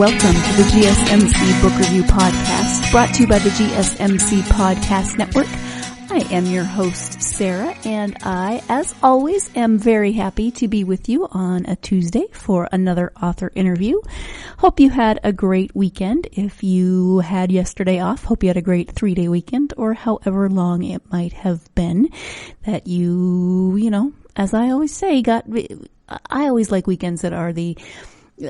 welcome to the GSMC Book Review Podcast, brought to you by the GSMC Podcast Network. I am your host, Sarah, and I, as always, am very happy to be with you on a Tuesday for another author interview. Hope you had a great weekend. If you had yesterday off, hope you had a great 3-day weekend, or however long it might have been that you, as I always say, I always like weekends that are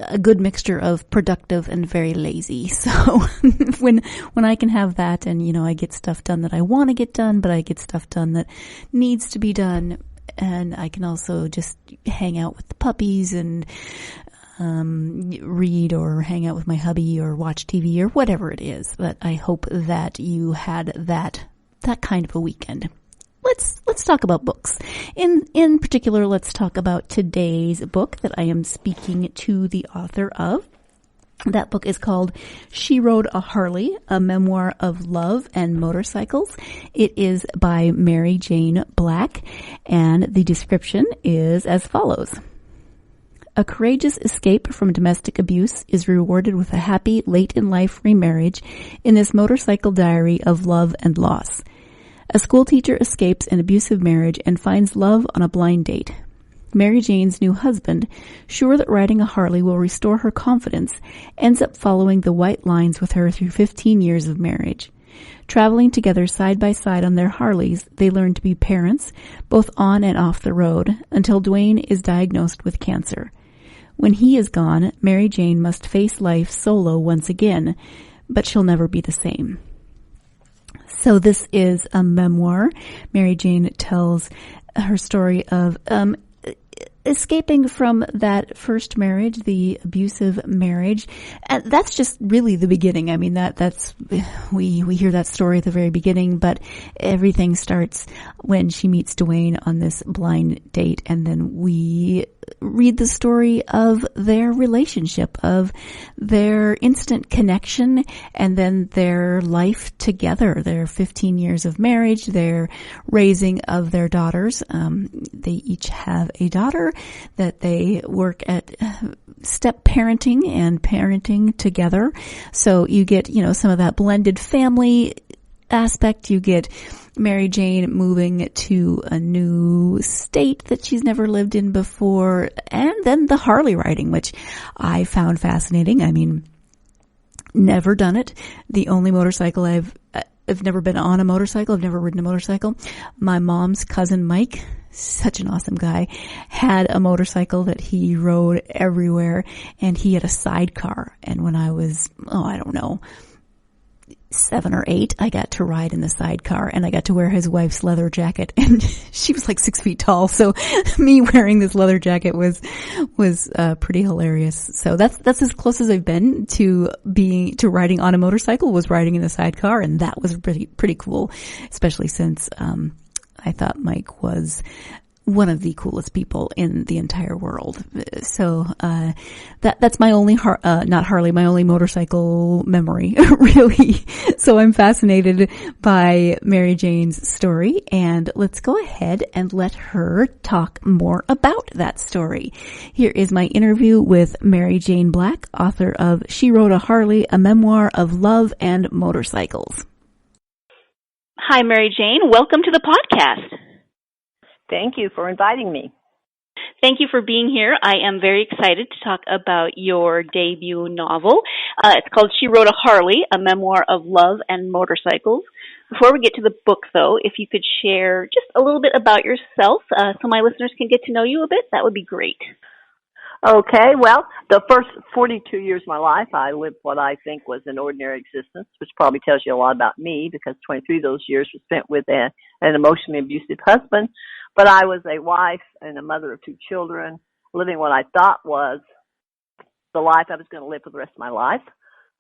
a good mixture of productive and very lazy. So when I can have that and, I get stuff done that I want to get done, but I get stuff done that needs to be done, and I can also just hang out with the puppies and read or hang out with my hubby or watch TV or whatever it is. But I hope that you had that kind of a weekend. Let's talk about books. In particular, let's talk about today's book that I am speaking to the author of. That book is called She Rode a Harley, a Memoir of Love and Motorcycles. It is by Mary Jane Black, and the description is as follows. A courageous escape from domestic abuse is rewarded with a happy late-in-life remarriage in this motorcycle diary of love and loss. A schoolteacher escapes an abusive marriage and finds love on a blind date. Mary Jane's new husband, sure that riding a Harley will restore her confidence, ends up following the white lines with her through 15 years of marriage. Traveling together side by side on their Harleys, they learn to be parents, both on and off the road, until Dwayne is diagnosed with cancer. When he is gone, Mary Jane must face life solo once again, but she'll never be the same. So this is a memoir. Mary Jane tells her story of escaping from that first marriage, the abusive marriage. And that's just really the beginning. I mean, we hear that story at the very beginning, but everything starts when she meets Dwayne on this blind date, and then we read the story of their relationship, of their instant connection, and then their life together, their 15 years of marriage, their raising of their daughters. They each have a daughter that they work at step parenting and parenting together. So you get, some of that blended family aspect. You get Mary Jane moving to a new state that she's never lived in before, and then the Harley riding, which I found fascinating. I mean, never done it. The only motorcycle I've never been on a motorcycle. I've never ridden a motorcycle. My mom's cousin Mike, such an awesome guy, had a motorcycle that he rode everywhere, and he had a sidecar. And when I was, 7 or 8, I got to ride in the sidecar, and I got to wear his wife's leather jacket, and she was like 6 feet tall. So me wearing this leather jacket was pretty hilarious. So that's as close as I've been to riding on a motorcycle, was riding in the sidecar, and that was pretty cool, especially since I thought Mike was one of the coolest people in the entire world. So, that's my only, not Harley, my only motorcycle memory, really. So I'm fascinated by Mary Jane's story, and let's go ahead and let her talk more about that story. Here is my interview with Mary Jane Black, author of She Rode a Harley, a Memoir of Love and Motorcycles. Hi, Mary Jane. Welcome to the podcast. Thank you for inviting me. Thank you for being here. I am very excited to talk about your debut novel. It's called She Rode a Harley, a Memoir of Love and Motorcycles. Before we get to the book, though, if you could share just a little bit about yourself so my listeners can get to know you a bit, that would be great. Okay, well, the first 42 years of my life, I lived what I think was an ordinary existence, which probably tells you a lot about me, because 23 of those years were spent with an emotionally abusive husband. But I was a wife and a mother of 2 children, living what I thought was the life I was going to live for the rest of my life,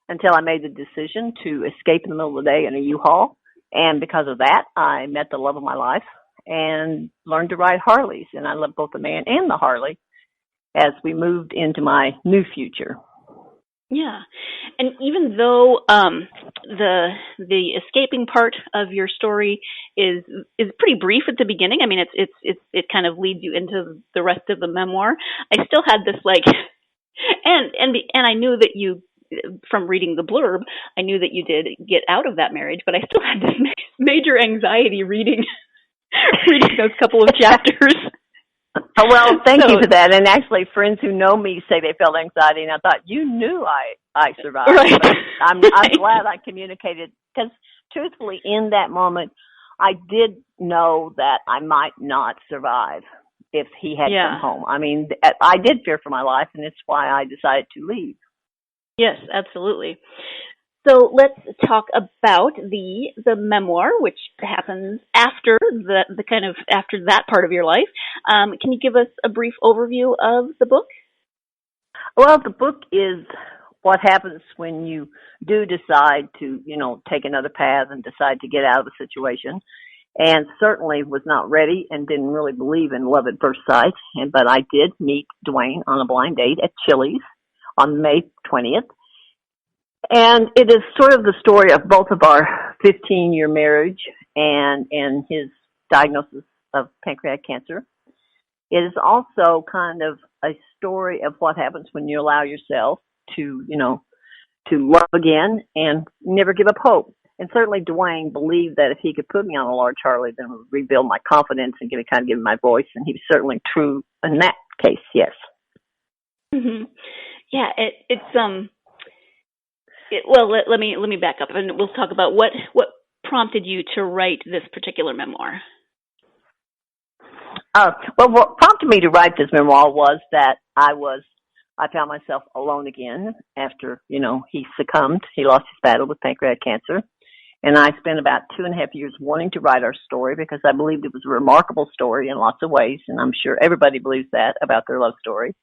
until I made the decision to escape in the middle of the day in a U-Haul. And because of that, I met the love of my life and learned to ride Harleys. And I love both the man and the Harley as we moved into my new future. Yeah, and even though the escaping part of your story is pretty brief at the beginning, I mean it kind of leads you into the rest of the memoir. I still had this and I knew that you from reading the blurb, I knew that you did get out of that marriage, but I still had this major anxiety reading those couple of chapters. Oh, well, thank you for that. And actually, friends who know me say they felt anxiety, and I thought, you knew I survived. Right. But I'm Right. glad I communicated, because truthfully, in that moment, I did know that I might not survive if he had come home. I mean, I did fear for my life, and it's why I decided to leave. Yes, absolutely. So let's talk about the memoir, which happens after the kind of after that part of your life. Can you give us a brief overview of the book? Well, the book is what happens when you do decide to, take another path and decide to get out of a situation. And certainly was not ready and didn't really believe in love at first sight. But I did meet Dwayne on a blind date at Chili's on May 20th. And it is sort of the story of both of our 15-year marriage and his diagnosis of pancreatic cancer. It is also kind of a story of what happens when you allow yourself to love again and never give up hope. And certainly Dwayne believed that if he could put me on a large Harley, then it would rebuild my confidence and give me my voice. And he was certainly true in that case, yes. Mm-hmm. Yeah, well, let me back up, and we'll talk about what prompted you to write this particular memoir. Well, what prompted me to write this memoir was that I found myself alone again after, he succumbed. He lost his battle with pancreatic cancer. And I spent about 2.5 years wanting to write our story because I believed it was a remarkable story in lots of ways. And I'm sure everybody believes that about their love story.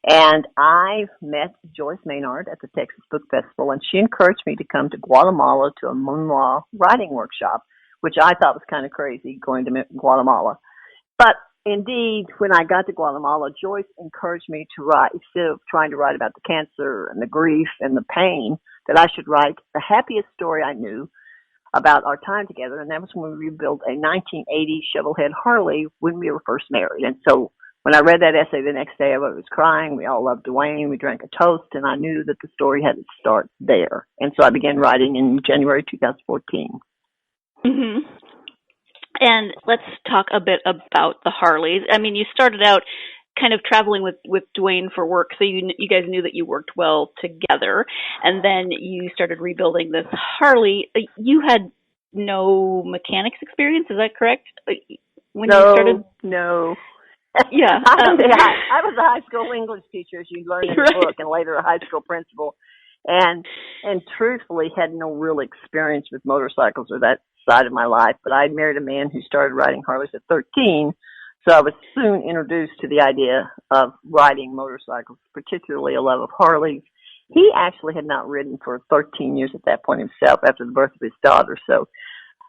And I met Joyce Maynard at the Texas Book Festival, and she encouraged me to come to Guatemala to a memoir writing workshop, which I thought was kind of crazy, going to Guatemala. But indeed, when I got to Guatemala, Joyce encouraged me to write, instead of trying to write about the cancer and the grief and the pain, that I should write the happiest story I knew about our time together. And that was when we rebuilt a 1980 shovelhead Harley when we were first married. And so when I read that essay the next day, I was crying. We all loved Dwayne. We drank a toast, and I knew that the story had to start there. And so I began writing in January 2014. Mm-hmm. And let's talk a bit about the Harleys. I mean, you started out kind of traveling with Dwayne for work, so you guys knew that you worked well together. And then you started rebuilding this Harley. You had no mechanics experience, is that correct? When you started? No. Yeah. I was a high school English teacher, as you learned in the book, and later a high school principal. And truthfully had no real experience with motorcycles or that side of my life. But I married a man who started riding Harleys at 13. So I was soon introduced to the idea of riding motorcycles, particularly a love of Harleys. He actually had not ridden for 13 years at that point himself after the birth of his daughter. So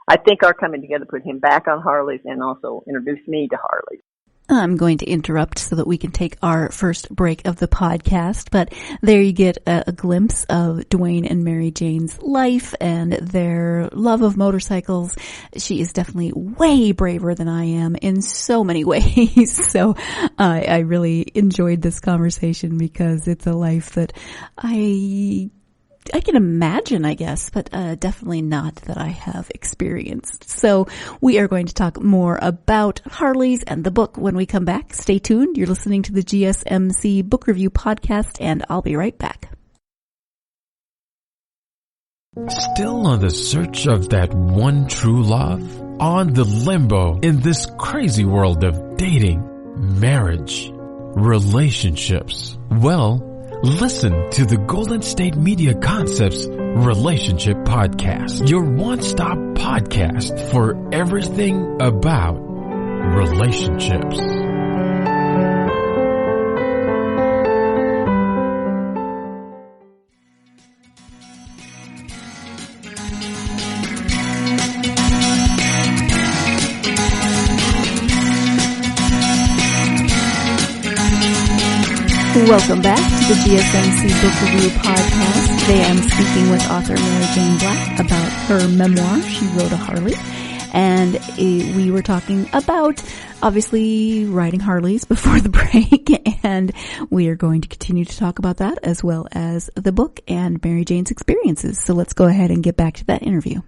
I think our coming together put him back on Harleys and also introduced me to Harleys. I'm going to interrupt so that we can take our first break of the podcast, but there you get a glimpse of Dwayne and Mary Jane's life and their love of motorcycles. She is definitely way braver than I am in so many ways. So I really enjoyed this conversation because it's a life that I can imagine, I guess, but definitely not that I have experienced. So we are going to talk more about Harleys and the book when we come back. Stay tuned. You're listening to the GSMC Book Review Podcast, and I'll be right back. Still on the search of that one true love? On the limbo in this crazy world of dating, marriage, relationships? Well, listen to the Golden State Media Concepts Relationship Podcast, your one-stop podcast for everything about relationships. Welcome back to the GSMC Book Review Podcast. Today I'm speaking with author Mary Jane Black about her memoir, She Rode a Harley. And we were talking about, obviously, riding Harleys before the break, and we are going to continue to talk about that as well as the book and Mary Jane's experiences. So let's go ahead and get back to that interview.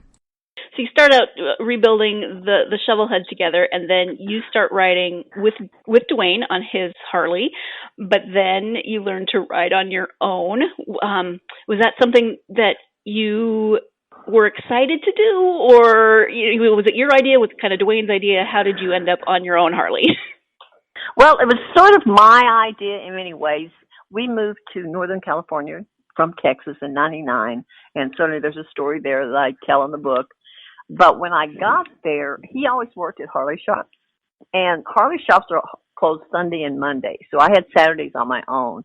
So you start out rebuilding the Shovelhead together, and then you start riding with Dwayne on his Harley, but then you learn to ride on your own. Was that something that you were excited to do, or was it your idea? Was it kind of Dwayne's idea? How did you end up on your own Harley? Well, it was sort of my idea in many ways. We moved to Northern California from Texas in '99, and certainly there's a story there that I tell in the book. But when I got there, he always worked at Harley shops. And Harley shops are closed Sunday and Monday. So I had Saturdays on my own.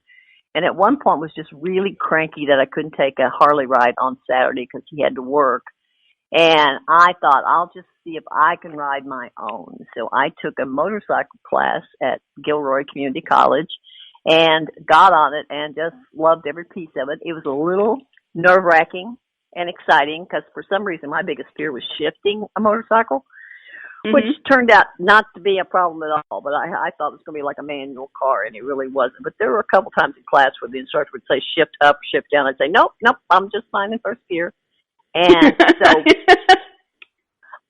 And at one point was just really cranky that I couldn't take a Harley ride on Saturday because he had to work. And I thought, I'll just see if I can ride my own. So I took a motorcycle class at Gilroy Community College and got on it and just loved every piece of it. It was a little nerve-wracking and exciting because for some reason my biggest fear was shifting a motorcycle, which turned out not to be a problem at all. But I thought it was going to be like a manual car, and it really wasn't. But there were a couple times in class where the instructor would say shift up, shift down. I'd say, nope, I'm just fine in first gear. And so,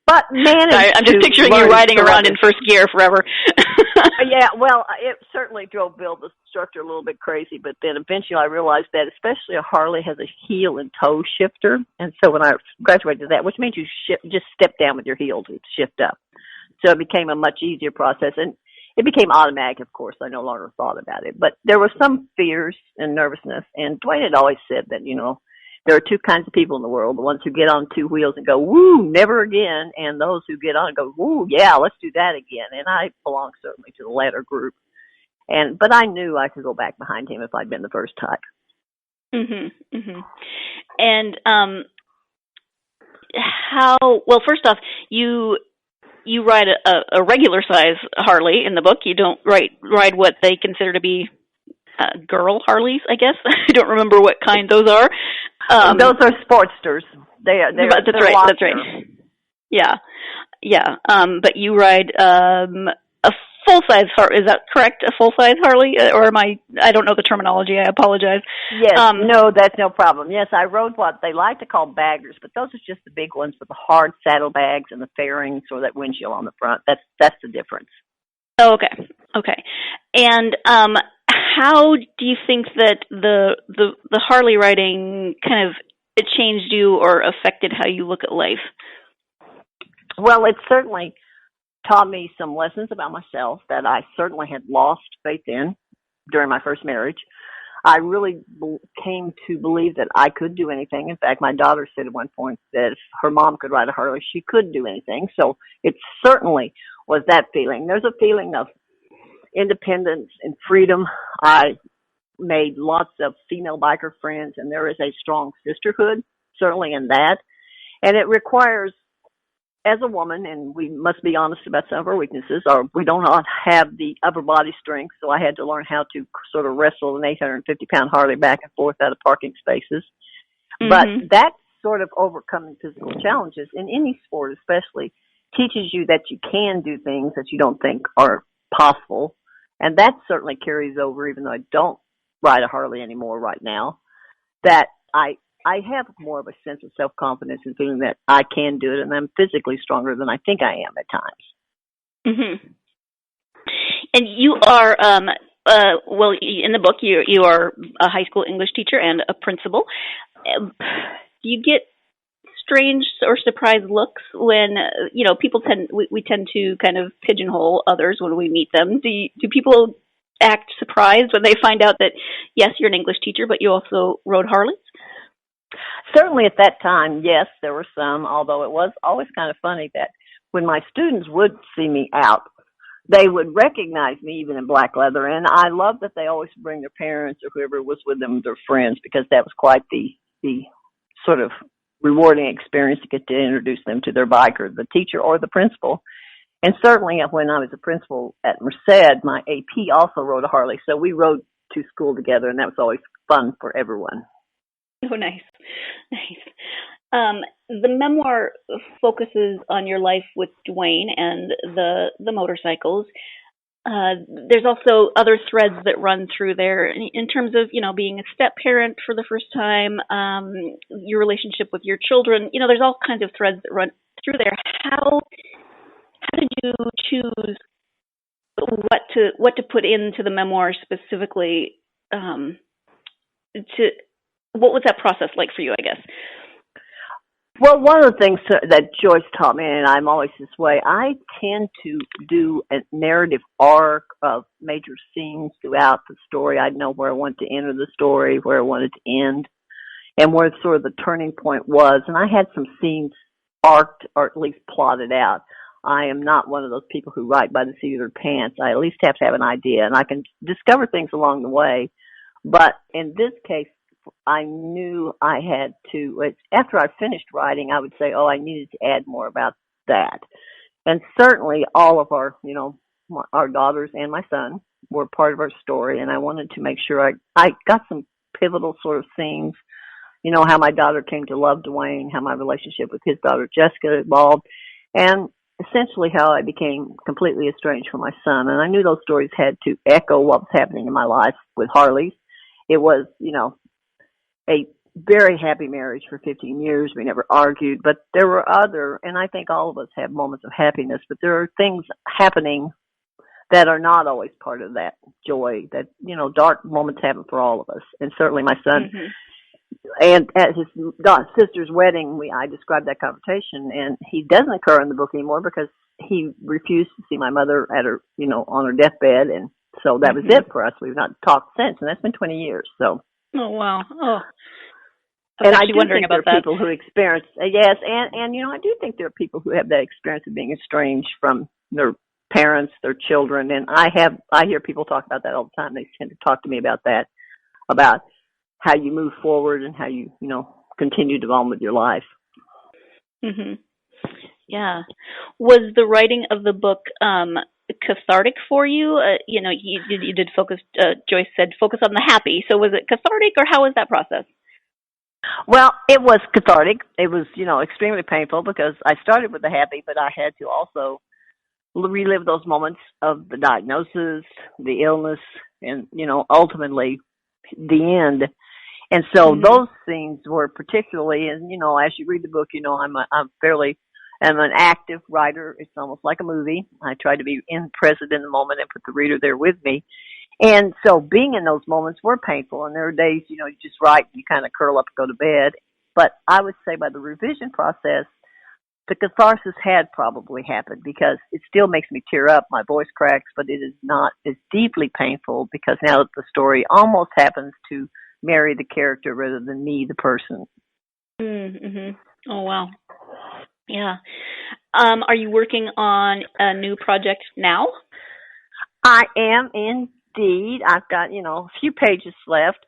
but managed I'm just picturing you riding around in first gear forever. Yeah, well, it certainly drove Bill, the instructor, a little bit crazy, but then eventually I realized that especially a Harley has a heel and toe shifter, and so when I graduated to that, which means you just step down with your heel to shift up. So it became a much easier process, and it became automatic, of course. I no longer thought about it, but there were some fears and nervousness, and Dwayne had always said that, there are two kinds of people in the world, the ones who get on two wheels and go, woo, never again, and those who get on and go, woo, yeah, let's do that again. And I belong certainly to the latter group. But I knew I could go back behind him if I'd been the first type. And first off, you ride a regular size Harley in the book. You don't ride what they consider to be girl Harleys, I guess. I don't remember what kind those are. Those are Sportsters. That's right. Yeah. But you ride a full-size Harley. Is that correct? A full-size Harley? Or I don't know the terminology. I apologize. Yes. No, that's no problem. Yes, I rode what they like to call baggers, but those are just the big ones with the hard saddlebags and the fairings or that windshield on the front. That's the difference. Oh, okay. And how do you think that the Harley riding kind of it changed you or affected how you look at life? Well, it certainly taught me some lessons about myself that I certainly had lost faith in during my first marriage. I really came to believe that I could do anything. In fact, my daughter said at one point that if her mom could ride a Harley, she could do anything. So it certainly was that feeling. There's a feeling of independence and freedom. I made lots of female biker friends, and there is a strong sisterhood, certainly in that. And it requires, as a woman, and we must be honest about some of our weaknesses, or we don't have the upper body strength, so I had to learn how to sort of wrestle an 850-pound Harley back and forth out of parking spaces. But that sort of overcoming physical challenges, in any sport especially, teaches you that you can do things that you don't think are possible. And that certainly carries over, even though I don't ride a Harley anymore right now, that I have more of a sense of self-confidence and feeling that I can do it, and I'm physically stronger than I think I am at times. And you are, in the book, you are a high school English teacher and a principal. Do you get strange or surprised looks when, people we tend to kind of pigeonhole others when we meet them? Do people act surprised when they find out that, yes, you're an English teacher, but you also rode Harleys? Certainly at that time, yes, there were some, although it was always kind of funny that when my students would see me out, they would recognize me even in black leather. And I love that they always bring their parents or whoever was with them, their friends, because that was quite the sort of rewarding experience to get to introduce them to their bike or the teacher or the principal. And certainly when I was a principal at Merced, my AP also rode a Harley. So we rode to school together, and that was always fun for everyone. Oh, nice. The memoir focuses on your life with Dwayne and the motorcycles. There's also other threads that run through there in terms of, being a step parent for the first time, your relationship with your children. There's all kinds of threads that run through there. How did you choose what to put into the memoir specifically? What was that process like for you, I guess? Well, one of the things that Joyce taught me, and I'm always this way, I tend to do a narrative arc of major scenes throughout the story. I'd know where I wanted to enter the story, where I wanted to end, and where sort of the turning point was. And I had some scenes arced or at least plotted out. I am not one of those people who write by the seat of their pants. I at least have to have an idea, and I can discover things along the way. But in this case, I knew I had to, after I finished writing, I would say, I needed to add more about that. And certainly all of our, our daughters and my son were part of our story, and I wanted to make sure I got some pivotal sort of scenes, how my daughter came to love Dwayne, how my relationship with his daughter Jessica evolved, and essentially how I became completely estranged from my son. And I knew those stories had to echo what was happening in my life with Harley. It was, a very happy marriage for 15 years. We never argued, but there were other, and I think all of us have moments of happiness, but there are things happening that are not always part of that joy, that, dark moments happen for all of us. And certainly my son, and at his sister's wedding, I described that confrontation, and he doesn't occur in the book anymore because he refused to see my mother at her, on her deathbed. And so that was it for us. We've not talked since, and that's been 20 years. So. Oh, wow. Oh. And I do think there are people who experience, yes, and I do think there are people who have that experience of being estranged from their parents, their children, and I hear people talk about that all the time. They tend to talk to me about that, about how you move forward and how you, continue to on with your life. Yeah. Was the writing of the book cathartic for you? You did focus, Joyce said, focus on the happy. So was it cathartic, or how was that process? Well, it was cathartic. It was, extremely painful because I started with the happy, but I had to also relive those moments of the diagnosis, the illness, and, ultimately the end. And so those scenes were particularly, and, as you read the book, I'm an active writer. It's almost like a movie. I try to be present in the moment and put the reader there with me. And so being in those moments were painful. And there are days, you just write, you kind of curl up and go to bed. But I would say by the revision process, the catharsis had probably happened because it still makes me tear up. My voice cracks, but it is not as deeply painful because now the story almost happens to marry the character rather than me, the person. Oh, wow. Yeah. Are you working on a new project now? I am indeed. I've got, a few pages left.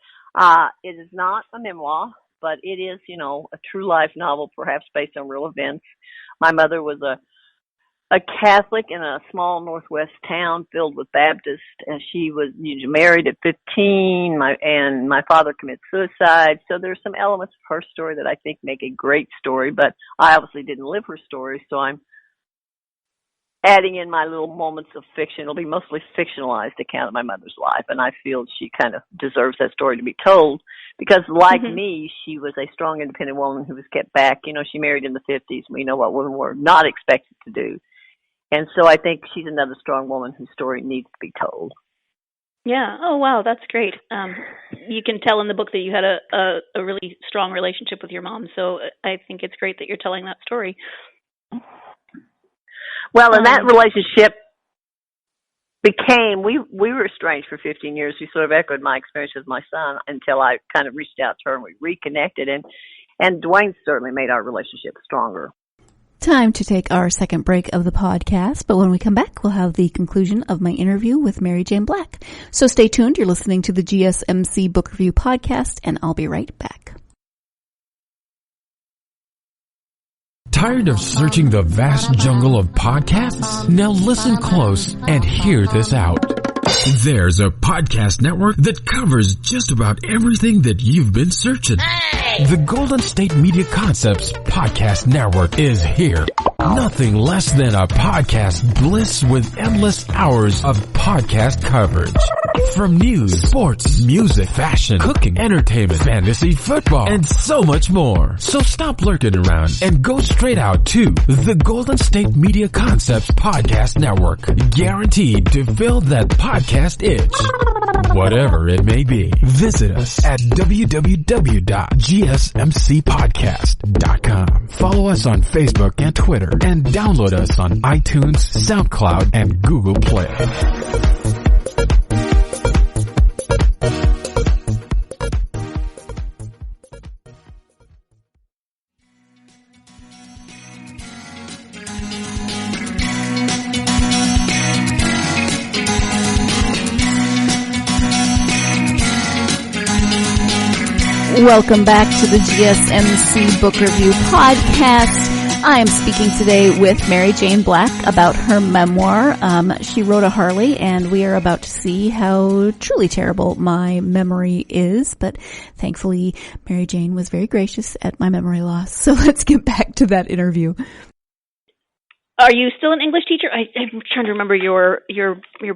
It is not a memoir, but it is, a true life novel, perhaps based on real events. My mother was a Catholic in a small Northwest town filled with Baptists, and she was married at 15, and my father committed suicide. So there's some elements of her story that I think make a great story, but I obviously didn't live her story, so I'm adding in my little moments of fiction. It'll be mostly fictionalized account of my mother's life, and I feel she kind of deserves that story to be told because, like me, she was a strong, independent woman who was kept back. She married in the 50s. We know what women were not expected to do. And so I think she's another strong woman whose story needs to be told. Yeah. Oh, wow. That's great. You can tell in the book that you had a really strong relationship with your mom. So I think it's great that you're telling that story. Well, and that relationship became, we were estranged for 15 years. We sort of echoed my experience with my son until I kind of reached out to her and we reconnected. And Dwayne certainly made our relationship stronger. Time to take our second break of the podcast, but when we come back, we'll have the conclusion of my interview with Mary Jane Black. So stay tuned. You're listening to the GSMC Book Review Podcast, and I'll be right back. Tired of searching the vast jungle of podcasts? Now listen close and hear this out. There's a podcast network that covers just about everything that you've been searching. The Golden State Media Concepts Podcast Network is here. Nothing less than a podcast bliss with endless hours of podcast coverage. From news, sports, music, fashion, cooking, entertainment, fantasy, football, and so much more. So stop lurking around and go straight out to the Golden State Media Concepts Podcast Network. Guaranteed to fill that podcast itch. Whatever it may be. Visit us at www.gsmcpodcast.com. Follow us on Facebook and Twitter, and download us on iTunes, SoundCloud, and Google Play. Welcome back to the GSMC Book Review Podcast. I am speaking today with Mary Jane Black about her memoir. She wrote a Harley, and we are about to see how truly terrible my memory is. But thankfully, Mary Jane was very gracious at my memory loss. So let's get back to that interview. Are you still an English teacher? I'm trying to remember your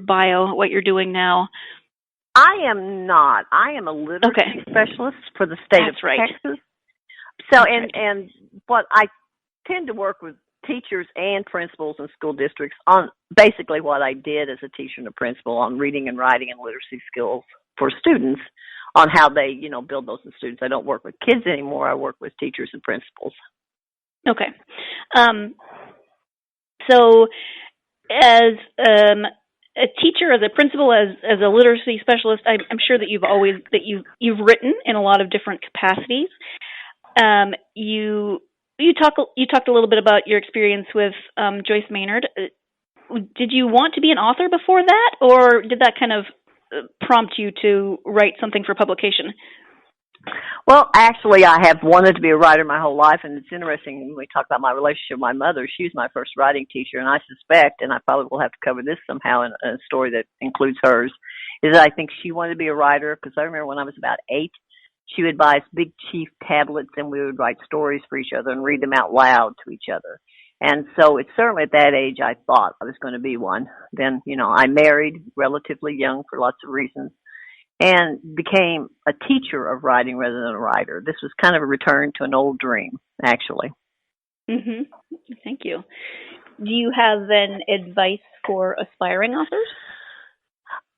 bio, what you're doing now. I am not. I am a literacy specialist for the state of Texas. So, and what I tend to work with teachers and principals and school districts on basically what I did as a teacher and a principal on reading and writing and literacy skills for students, on how they, build those in students. I don't work with kids anymore. I work with teachers and principals. Okay. So, as a teacher, as a principal, as a literacy specialist, I'm sure that you've written in a lot of different capacities. You talked a little bit about your experience with Joyce Maynard. Did you want to be an author before that, or did that kind of prompt you to write something for publication? Well, actually, I have wanted to be a writer my whole life, and it's interesting when we talk about my relationship with my mother. She was my first writing teacher, and I suspect, and I probably will have to cover this somehow in a story that includes hers, is that I think she wanted to be a writer, because I remember when I was about 8, she would buy us big chief tablets, and we would write stories for each other and read them out loud to each other. And so it's certainly at that age I thought I was going to be one. Then, I married relatively young for lots of reasons, and became a teacher of writing rather than a writer. This was kind of a return to an old dream, actually. Mm-hmm. Thank you. Do you have then advice for aspiring authors?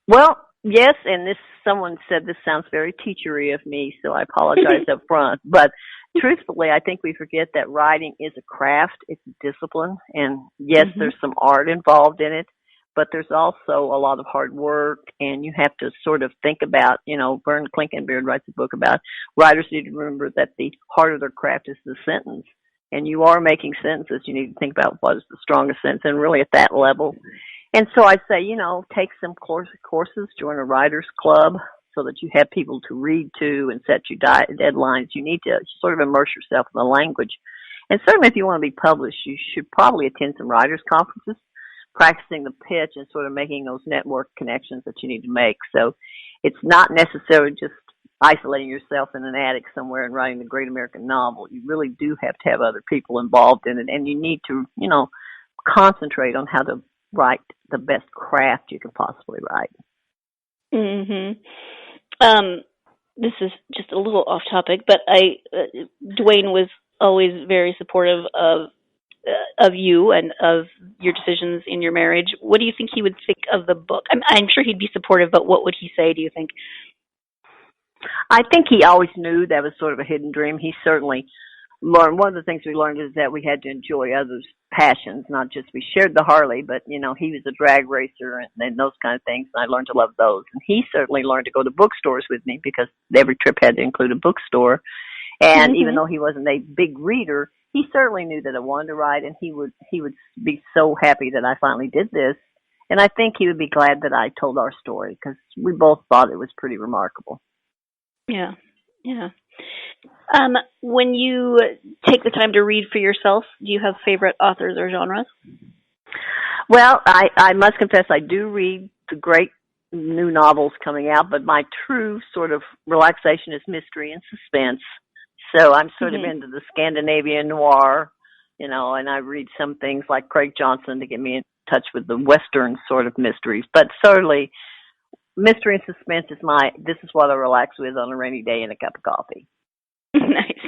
Well, yes, and someone said this sounds very teachery of me, so I apologize up front. But truthfully, I think we forget that writing is a craft, it's a discipline, and yes, there's some art involved in it. But there's also a lot of hard work, and you have to sort of think about, Vern Klinkenbeard writes a book about writers need to remember that the heart of their craft is the sentence. And you are making sentences. You need to think about what is the strongest sentence, and really at that level. And so I say, take some courses, join a writer's club so that you have people to read to and set you deadlines. You need to sort of immerse yourself in the language. And certainly if you want to be published, you should probably attend some writers' conferences, practicing the pitch and sort of making those network connections that you need to make. So it's not necessarily just isolating yourself in an attic somewhere and writing the great American novel. You really do have to have other people involved in it, and you need to, concentrate on how to write the best craft you can possibly write. Mm-hmm. This is just a little off topic, but Dwayne was always very supportive of you and of your decisions in your marriage. What do you think he would think of the book? I'm sure he'd be supportive, but what would he say, do you think? I think he always knew that was sort of a hidden dream. He certainly learned, one of the things we learned is that we had to enjoy others' passions, not just we shared the Harley, but, he was a drag racer and those kind of things, and I learned to love those. And he certainly learned to go to bookstores with me because every trip had to include a bookstore. And even though he wasn't a big reader, he certainly knew that I wanted to write, and he would be so happy that I finally did this. And I think he would be glad that I told our story because we both thought it was pretty remarkable. Yeah. When you take the time to read for yourself, do you have favorite authors or genres? Well, I must confess I do read the great new novels coming out, but my true sort of relaxation is mystery and suspense. So I'm sort of into the Scandinavian noir, and I read some things like Craig Johnson to get me in touch with the Western sort of mysteries. But certainly, mystery and suspense this is what I relax with on a rainy day and a cup of coffee. Nice.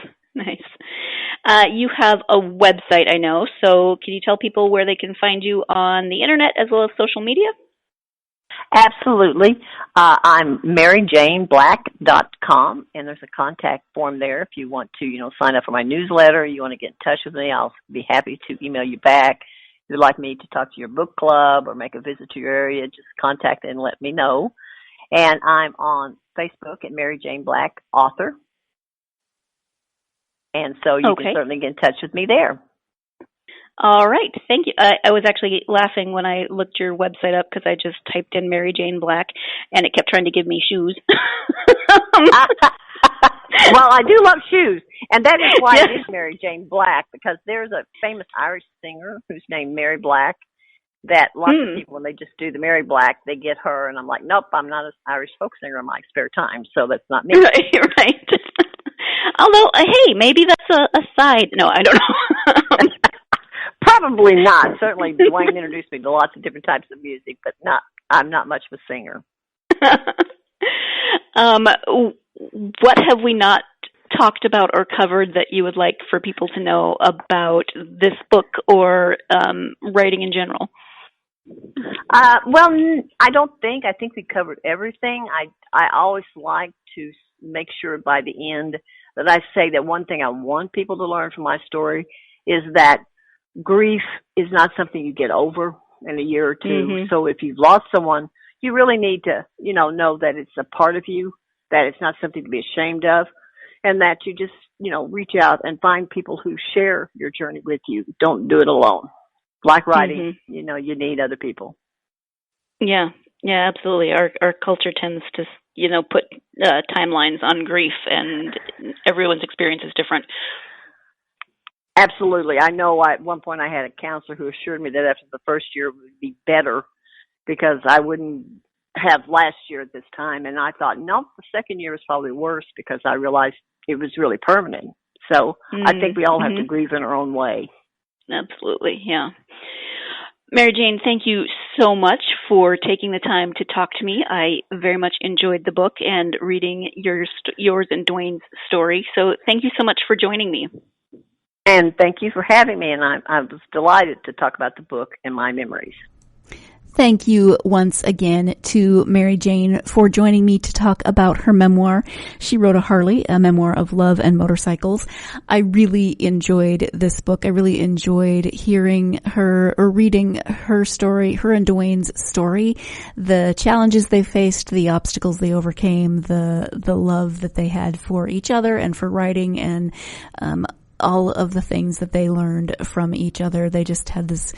You have a website, I know, so can you tell people where they can find you on the internet as well as social media? Absolutely. I'm MaryJaneBlack.com, and there's a contact form there if you want to, sign up for my newsletter, you want to get in touch with me, I'll be happy to email you back. If you'd like me to talk to your book club or make a visit to your area, just contact and let me know. And I'm on Facebook at Mary Jane Black Author. And so you can certainly get in touch with me there. All right. Thank you. I was actually laughing when I looked your website up because I just typed in Mary Jane Black and it kept trying to give me shoes. Well, I do love shoes. And that is why it is Mary Jane Black, because there's a famous Irish singer who's named Mary Black that lots of people, when they just do the Mary Black, they get her. And I'm like, nope, I'm not an Irish folk singer in my spare time. So that's not me. Right. Although, hey, maybe that's a side. No, I don't know. Probably not. Certainly, Dwayne introduced me to lots of different types of music, but I'm not much of a singer. What have we not talked about or covered that you would like for people to know about this book or writing in general? Well, I think we covered everything. I always like to make sure by the end that I say that one thing I want people to learn from my story is that grief is not something you get over in a year or two. Mm-hmm. So if you've lost someone, you really need to, know that it's a part of you, that it's not something to be ashamed of, and that you just, reach out and find people who share your journey with you. Don't do it alone. Like writing, you need other people. Yeah, absolutely. Our culture tends to, put timelines on grief, and everyone's experience is different. Absolutely. I know at one point I had a counselor who assured me that after the first year it would be better because I wouldn't have last year at this time. And I thought, nope, the second year was probably worse because I realized it was really permanent. So I think we all have to grieve in our own way. Absolutely, yeah. Mary Jane, thank you so much for taking the time to talk to me. I very much enjoyed the book and reading yours and Dwayne's story. So thank you so much for joining me. And thank you for having me. And I was delighted to talk about the book and my memories. Thank you once again to Mary Jane for joining me to talk about her memoir. She wrote a Harley, a memoir of love and motorcycles. I really enjoyed this book. I really enjoyed hearing her or reading her story, her and Dwayne's story, the challenges they faced, the obstacles they overcame, the love that they had for each other and for writing, and all of the things that they learned from each other. They just had this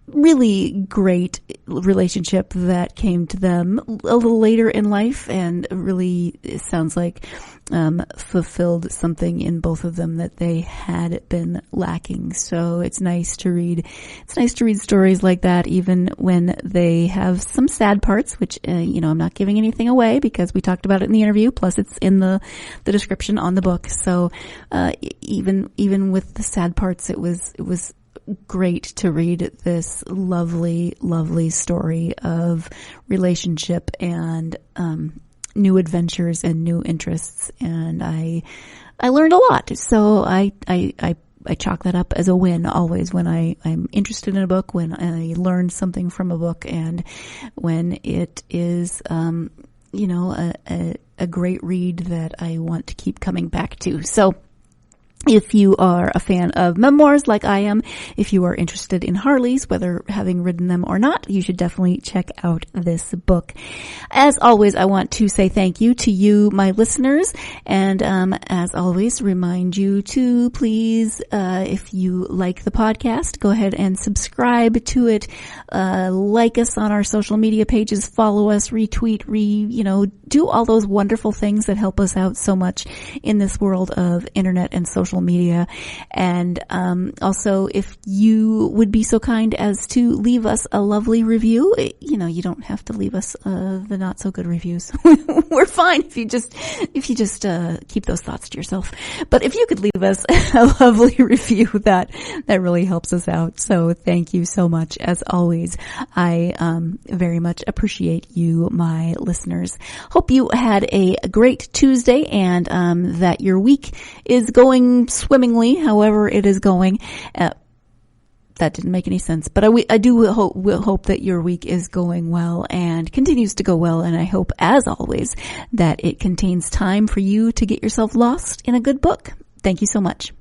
really great relationship that came to them a little later in life, and really, it sounds like, fulfilled something in both of them that they had been lacking. So it's nice to read stories like that, even when they have some sad parts, which, I'm not giving anything away because we talked about it in the interview, plus it's in the description on the book. So, even with the sad parts, it was great to read this lovely, lovely story of relationship and new adventures and new interests. And I learned a lot. So I chalk that up as a win always when I'm interested in a book, when I learn something from a book, and when it is a great read that I want to keep coming back to. So if you are a fan of memoirs like I am, if you are interested in Harleys, whether having ridden them or not, you should definitely check out this book. As always, I want to say thank you to you, my listeners, and as always, remind you to please, if you like the podcast, go ahead and subscribe to it, like us on our social media pages, follow us, retweet, do all those wonderful things that help us out so much in this world of internet and social social media. And also, if you would be so kind as to leave us a lovely review, you don't have to leave us the not so good reviews. We're fine if you just keep those thoughts to yourself. But if you could leave us a lovely review, that really helps us out. So thank you so much. As always, I very much appreciate you, my listeners. Hope you had a great Tuesday and that your week is going swimmingly, however it is going. That didn't make any sense, but I do hope that your week is going well and continues to go well. And I hope, as always, that it contains time for you to get yourself lost in a good book. Thank you so much.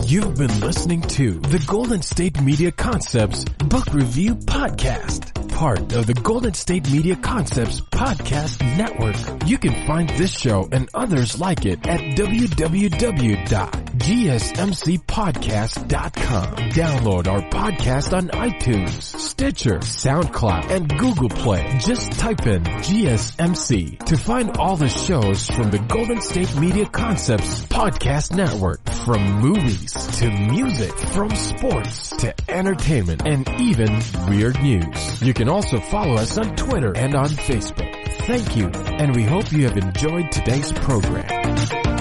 You've been listening to the Golden State Media Concepts Book Review Podcast, part of the Golden State Media Concepts Podcast Network. You can find this show and others like it at www.gsmcpodcast.com. Download our podcast on iTunes, Stitcher, SoundCloud, and Google Play. Just type in GSMC to find all the shows from the Golden State Media Concepts Podcast Network, from movies to music, from sports to entertainment, and even weird news. You can also follow us on Twitter and on Facebook. Thank you, and we hope you have enjoyed today's program.